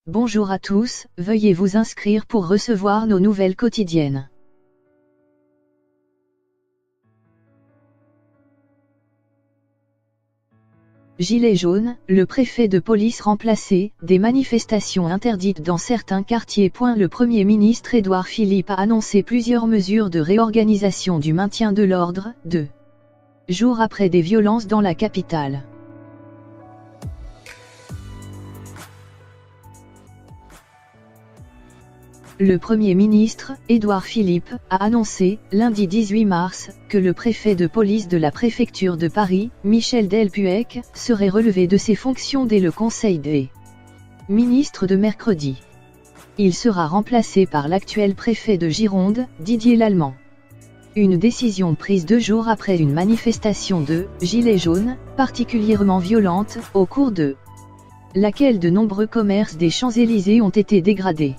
Bonjour à tous, veuillez vous inscrire pour recevoir nos nouvelles quotidiennes. Gilets jaunes, le préfet de police remplacé, des manifestations interdites dans certains quartiers. Le Premier ministre Édouard Philippe a annoncé plusieurs mesures de réorganisation du maintien de l'ordre, 2 jours après des violences dans la capitale. Le Premier ministre, Édouard Philippe, a annoncé, lundi 18 mars, que le préfet de police de la préfecture de Paris, Michel Delpuech, serait relevé de ses fonctions dès le Conseil des ministres de mercredi. Il sera remplacé par l'actuel préfet de Gironde, Didier Lallement. Une décision prise 2 jours après une manifestation de « Gilets jaunes » particulièrement violente, au cours de laquelle de nombreux commerces des Champs-Élysées ont été dégradés.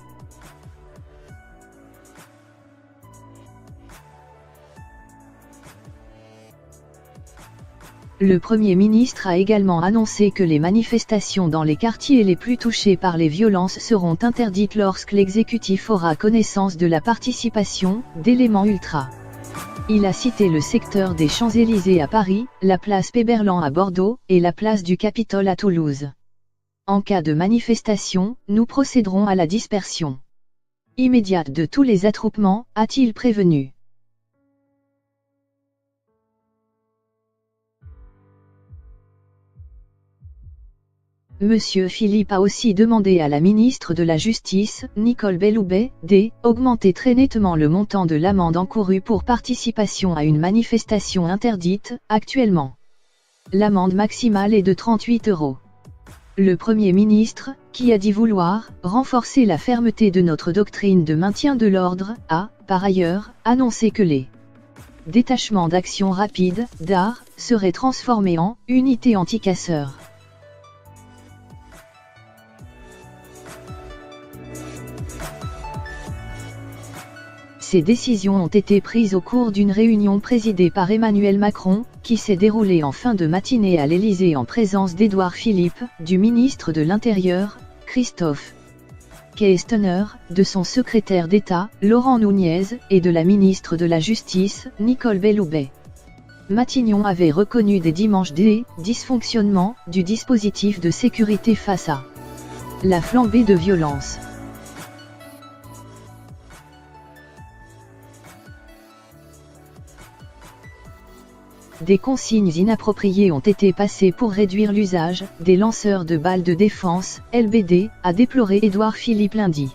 Le Premier ministre a également annoncé que les manifestations dans les quartiers les plus touchés par les violences seront interdites lorsque l'exécutif aura connaissance de la participation d'éléments ultra. Il a cité le secteur des Champs-Élysées à Paris, la place Péberlan à Bordeaux, et la place du Capitole à Toulouse. En cas de manifestation, nous procéderons à la dispersion immédiate de tous les attroupements, a-t-il prévenu. Monsieur Philippe a aussi demandé à la ministre de la Justice, Nicole Belloubet, d'augmenter très nettement le montant de l'amende encourue pour participation à une manifestation interdite. Actuellement, l'amende maximale est de 38 €. Le Premier ministre, qui a dit vouloir renforcer la fermeté de notre doctrine de maintien de l'ordre, a, par ailleurs, annoncé que les détachements d'action rapide, DAR, seraient transformés en unités anti-casseurs. Ces décisions ont été prises au cours d'une réunion présidée par Emmanuel Macron, qui s'est déroulée en fin de matinée à l'Élysée en présence d'Édouard Philippe, du ministre de l'Intérieur, Christophe Castaner, de son secrétaire d'État, Laurent Nunez, et de la ministre de la Justice, Nicole Belloubet. Matignon avait reconnu dès dimanche des dysfonctionnements du dispositif de sécurité face à la flambée de violence. Des consignes inappropriées ont été passées pour réduire l'usage des lanceurs de balles de défense, LBD, a déploré Édouard Philippe lundi.